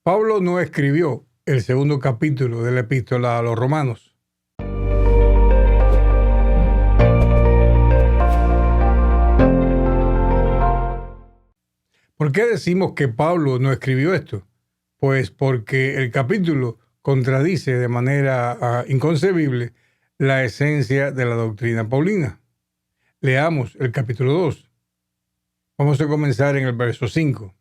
Pablo no escribió el segundo capítulo de la epístola a los Romanos. ¿Por qué decimos que Pablo no escribió esto? Pues porque el capítulo contradice de manera inconcebible la esencia de la doctrina paulina. Leamos el capítulo 2. Vamos a comenzar en el verso 5.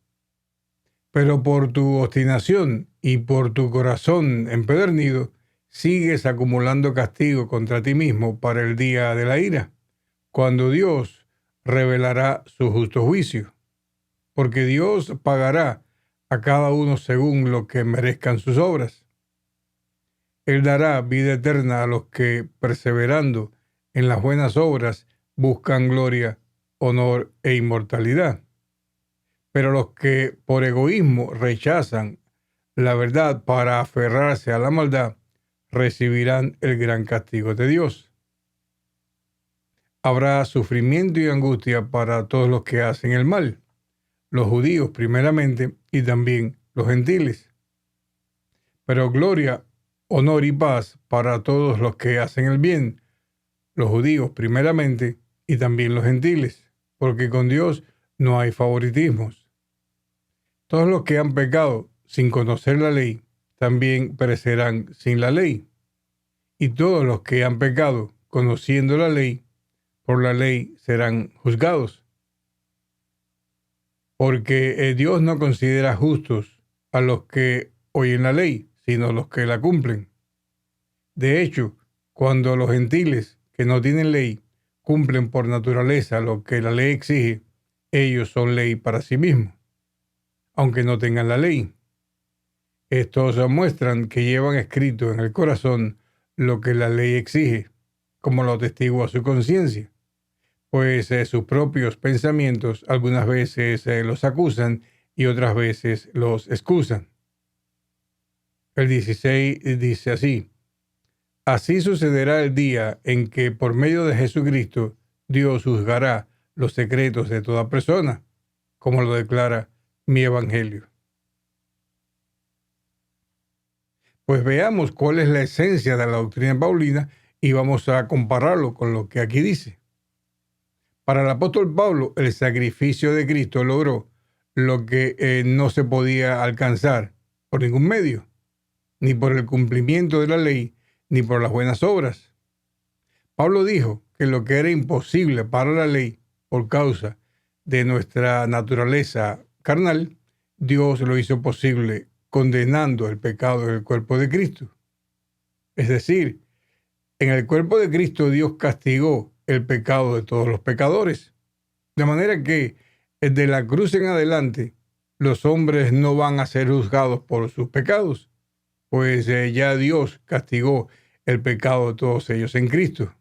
Pero por tu obstinación y por tu corazón empedernido, sigues acumulando castigo contra ti mismo para el día de la ira, cuando Dios revelará su justo juicio. Porque Dios pagará a cada uno según lo que merezcan sus obras. Él dará vida eterna a los que, perseverando en las buenas obras, buscan gloria, honor e inmortalidad. Pero los que por egoísmo rechazan la verdad para aferrarse a la maldad, recibirán el gran castigo de Dios. Habrá sufrimiento y angustia para todos los que hacen el mal, los judíos primeramente y también los gentiles. Pero gloria, honor y paz para todos los que hacen el bien, los judíos primeramente y también los gentiles, porque con Dios no hay favoritismos. Todos los que han pecado sin conocer la ley, también perecerán sin la ley. Y todos los que han pecado conociendo la ley, por la ley serán juzgados. Porque Dios no considera justos a los que oyen la ley, sino a los que la cumplen. De hecho, cuando los gentiles que no tienen ley cumplen por naturaleza lo que la ley exige, ellos son ley para sí mismos, aunque no tengan la ley. Estos muestran que llevan escrito en el corazón lo que la ley exige, como lo atestigua su conciencia, pues sus propios pensamientos algunas veces los acusan y otras veces los excusan. El 16 dice así: así sucederá el día en que por medio de Jesucristo Dios juzgará los secretos de toda persona, como lo declara mi evangelio. Pues veamos cuál es la esencia de la doctrina paulina y vamos a compararlo con lo que aquí dice. Para el apóstol Pablo, el sacrificio de Cristo logró lo que no se podía alcanzar por ningún medio, ni por el cumplimiento de la ley, ni por las buenas obras. Pablo dijo que lo que era imposible para la ley por causa de nuestra naturaleza carnal, Dios lo hizo posible condenando el pecado en el cuerpo de Cristo. Es decir, en el cuerpo de Cristo Dios castigó el pecado de todos los pecadores. De manera que desde la cruz en adelante los hombres no van a ser juzgados por sus pecados, pues ya Dios castigó el pecado de todos ellos en Cristo.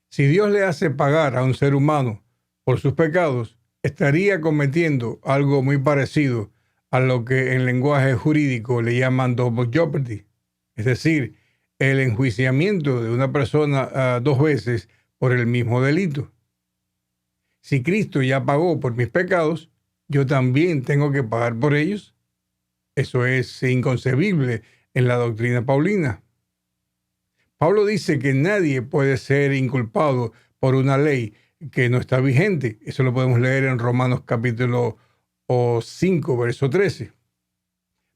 Si Dios le hace pagar a un ser humano por sus pecados, estaría cometiendo algo muy parecido a lo que en lenguaje jurídico le llaman double jeopardy, es decir, el enjuiciamiento de una persona dos veces por el mismo delito. Si Cristo ya pagó por mis pecados, yo también tengo que pagar por ellos. Eso es inconcebible en la doctrina paulina. Pablo dice que nadie puede ser inculpado por una ley que no está vigente. Eso lo podemos leer en Romanos capítulo 5, verso 13.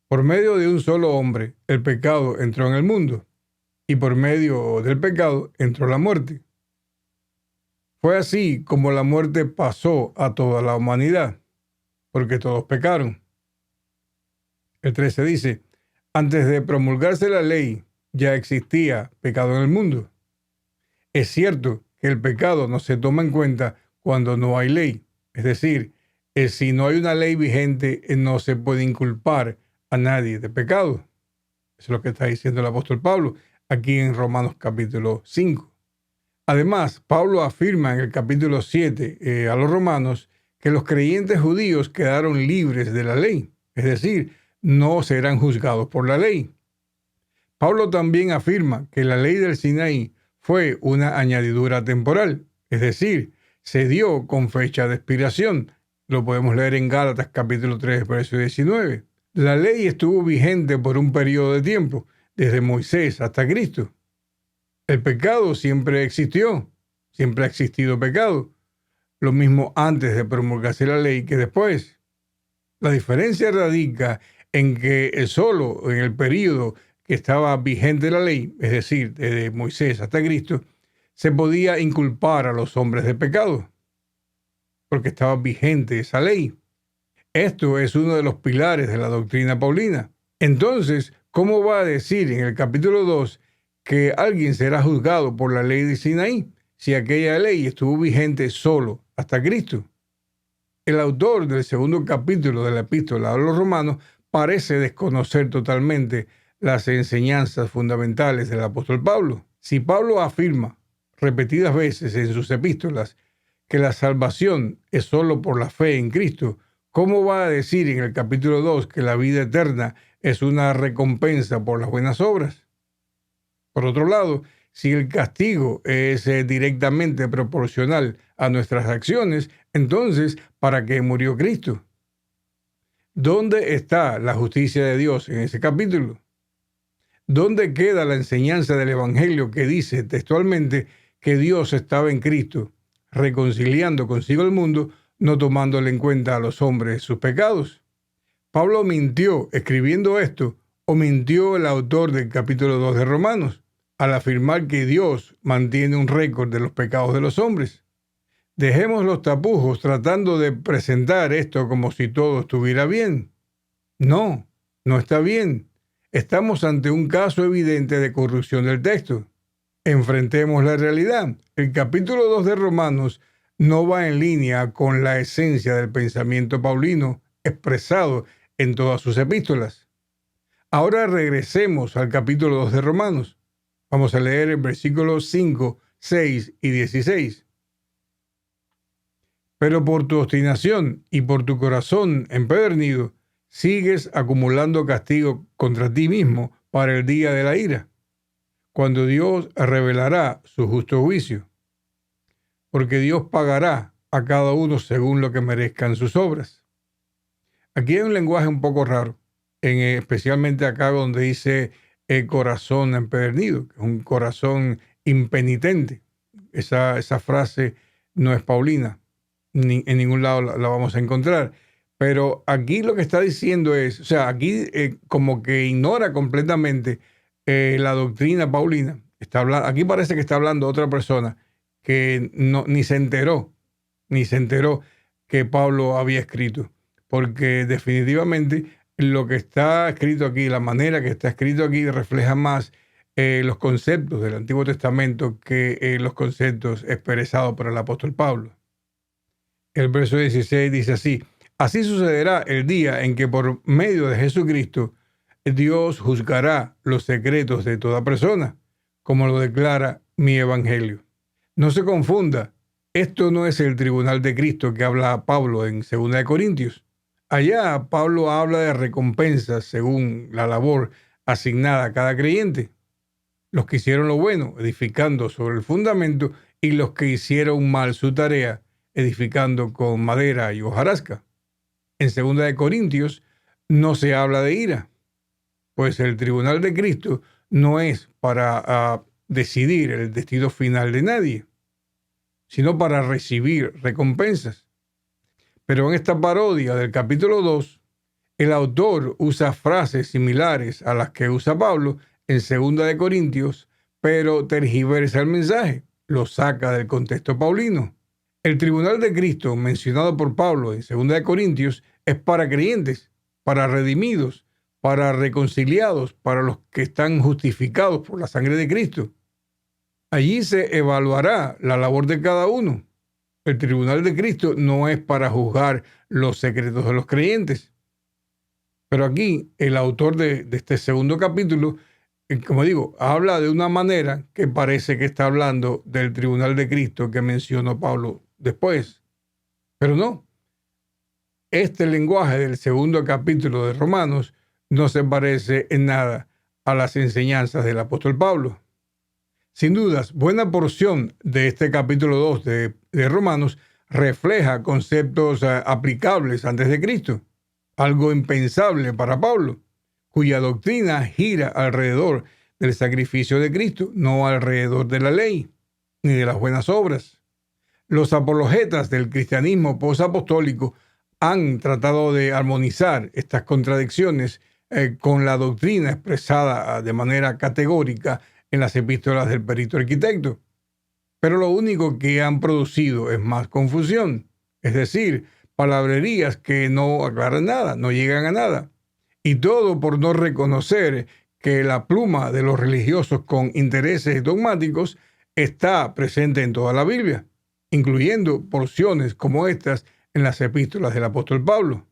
Por medio de un solo hombre, el pecado entró en el mundo, y por medio del pecado entró la muerte. Fue así como la muerte pasó a toda la humanidad, porque todos pecaron. El 13 dice: antes de promulgarse la ley, ya existía pecado en el mundo. Es cierto que el pecado no se toma en cuenta cuando no hay ley. Es decir, si no hay una ley vigente, no se puede inculpar a nadie de pecado. Eso es lo que está diciendo el apóstol Pablo aquí en Romanos capítulo 5. Además, Pablo afirma en el capítulo 7 a los romanos que los creyentes judíos quedaron libres de la ley. Es decir, no serán juzgados por la ley. Pablo también afirma que la ley del Sinaí fue una añadidura temporal, es decir, se dio con fecha de expiración. Lo podemos leer en Gálatas capítulo 3, verso 19. La ley estuvo vigente por un periodo de tiempo, desde Moisés hasta Cristo. El pecado siempre existió, siempre ha existido pecado. Lo mismo antes de promulgarse la ley que después. La diferencia radica en que solo en el periodo que estaba vigente la ley, es decir, desde Moisés hasta Cristo, se podía inculpar a los hombres de pecado, porque estaba vigente esa ley. Esto es uno de los pilares de la doctrina paulina. Entonces, ¿cómo va a decir en el capítulo 2 que alguien será juzgado por la ley de Sinaí si aquella ley estuvo vigente solo hasta Cristo? El autor del segundo capítulo de la epístola a los romanos parece desconocer totalmente las enseñanzas fundamentales del apóstol Pablo. Si Pablo afirma repetidas veces en sus epístolas que la salvación es solo por la fe en Cristo, ¿cómo va a decir en el capítulo 2 que la vida eterna es una recompensa por las buenas obras? Por otro lado, si el castigo es directamente proporcional a nuestras acciones, entonces, ¿para qué murió Cristo? ¿Dónde está la justicia de Dios en ese capítulo? ¿Dónde queda la enseñanza del Evangelio que dice textualmente que Dios estaba en Cristo, reconciliando consigo el mundo, no tomándole en cuenta a los hombres sus pecados? ¿Pablo mintió escribiendo esto o mintió el autor del capítulo 2 de Romanos al afirmar que Dios mantiene un récord de los pecados de los hombres? Dejemos los tapujos tratando de presentar esto como si todo estuviera bien. No, no está bien. Estamos ante un caso evidente de corrupción del texto. Enfrentemos la realidad. El capítulo 2 de Romanos no va en línea con la esencia del pensamiento paulino expresado en todas sus epístolas. Ahora regresemos al capítulo 2 de Romanos. Vamos a leer el versículos 5, 6 y 16. Pero por tu obstinación y por tu corazón empedernido, sigues acumulando castigo contra ti mismo para el día de la ira, cuando Dios revelará su justo juicio. Porque Dios pagará a cada uno según lo que merezcan sus obras. Aquí hay un lenguaje un poco raro, especialmente acá donde dice el corazón empedernido, que es un corazón impenitente. Esa frase no es paulina. En ningún lado la vamos a encontrar. Pero aquí lo que está diciendo es, o sea, aquí como que ignora completamente la doctrina paulina. Aquí parece que está hablando otra persona que ni se enteró que Pablo había escrito. Porque definitivamente lo que está escrito aquí, la manera que está escrito aquí refleja más los conceptos del Antiguo Testamento que los conceptos expresados por el apóstol Pablo. El verso 16 dice así: así sucederá el día en que por medio de Jesucristo Dios juzgará los secretos de toda persona, como lo declara mi evangelio. No se confunda, esto no es el tribunal de Cristo que habla Pablo en 2 Corintios. Allá Pablo habla de recompensas según la labor asignada a cada creyente. Los que hicieron lo bueno, edificando sobre el fundamento, y los que hicieron mal su tarea, edificando con madera y hojarasca. En 2 Corintios no se habla de ira, pues el tribunal de Cristo no es para decidir el destino final de nadie, sino para recibir recompensas. Pero en esta parodia del capítulo 2, el autor usa frases similares a las que usa Pablo en 2 Corintios, pero tergiversa el mensaje, lo saca del contexto paulino. El tribunal de Cristo mencionado por Pablo en 2 Corintios es para creyentes, para redimidos, para reconciliados, para los que están justificados por la sangre de Cristo. Allí se evaluará la labor de cada uno. El tribunal de Cristo no es para juzgar los secretos de los creyentes. Pero aquí el autor de este segundo capítulo, como digo, habla de una manera que parece que está hablando del tribunal de Cristo que mencionó Pablo después. Pero no. Este lenguaje del segundo capítulo de Romanos no se parece en nada a las enseñanzas del apóstol Pablo. Sin dudas, buena porción de este capítulo 2 de Romanos refleja conceptos aplicables antes de Cristo. algo impensable para Pablo, cuya doctrina gira alrededor del sacrificio de Cristo, no alrededor de la ley ni de las buenas obras. Los apologetas del cristianismo posapostólico han tratado de armonizar estas contradicciones con la doctrina expresada de manera categórica en las epístolas del perito arquitecto. Pero lo único que han producido es más confusión, es decir, palabrerías que no aclaran nada, no llegan a nada. Y todo por no reconocer que la pluma de los religiosos con intereses dogmáticos está presente en toda la Biblia, incluyendo porciones como estas en las epístolas del apóstol Pablo.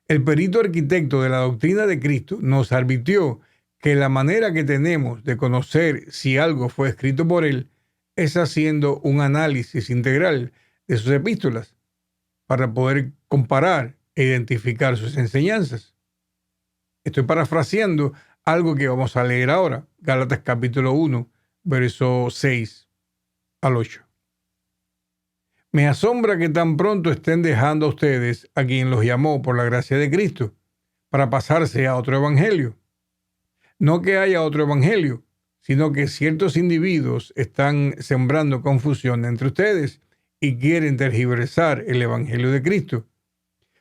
El perito arquitecto de la doctrina de Cristo nos advirtió que la manera que tenemos de conocer si algo fue escrito por él es haciendo un análisis integral de sus epístolas para poder comparar e identificar sus enseñanzas. Estoy parafraseando algo que vamos a leer ahora, Gálatas capítulo 1, verso 6 al 8. Me asombra que tan pronto estén dejando a ustedes a quien los llamó por la gracia de Cristo para pasarse a otro evangelio. No que haya otro evangelio, sino que ciertos individuos están sembrando confusión entre ustedes y quieren tergiversar el evangelio de Cristo.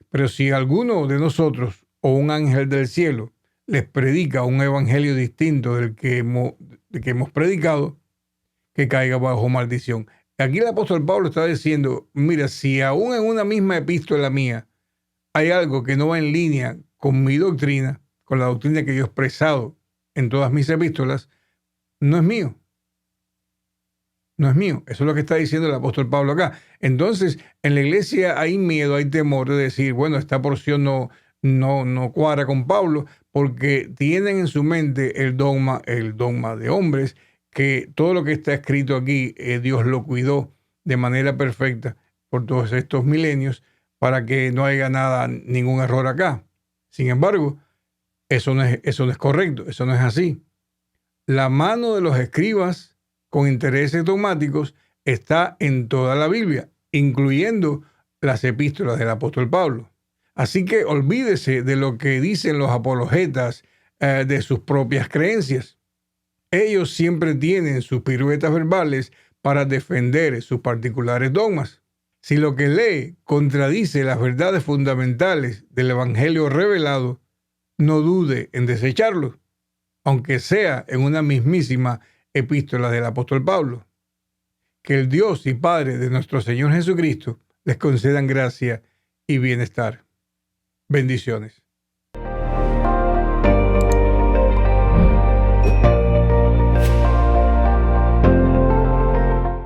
Pero si alguno de nosotros o un ángel del cielo les predica un evangelio distinto del que hemos predicado, que caiga bajo maldición. Aquí el apóstol Pablo está diciendo, mira, si aún en una misma epístola mía hay algo que no va en línea con mi doctrina, con la doctrina que yo he expresado en todas mis epístolas, no es mío. No es mío. Eso es lo que está diciendo el apóstol Pablo acá. Entonces, en la iglesia hay miedo, hay temor de decir, bueno, esta porción no cuadra con Pablo, porque tienen en su mente el dogma de hombres, que todo lo que está escrito aquí, Dios lo cuidó de manera perfecta por todos estos milenios para que no haya ningún error acá. Sin embargo, eso no es correcto, eso no es así. La mano de los escribas con intereses dogmáticos está en toda la Biblia, incluyendo las epístolas del apóstol Pablo. Así que olvídese de lo que dicen los apologetas de sus propias creencias. Ellos siempre tienen sus piruetas verbales para defender sus particulares dogmas. Si lo que lee contradice las verdades fundamentales del evangelio revelado, no dude en desecharlo, aunque sea en una mismísima epístola del apóstol Pablo. Que el Dios y Padre de nuestro Señor Jesucristo les concedan gracia y bienestar. Bendiciones.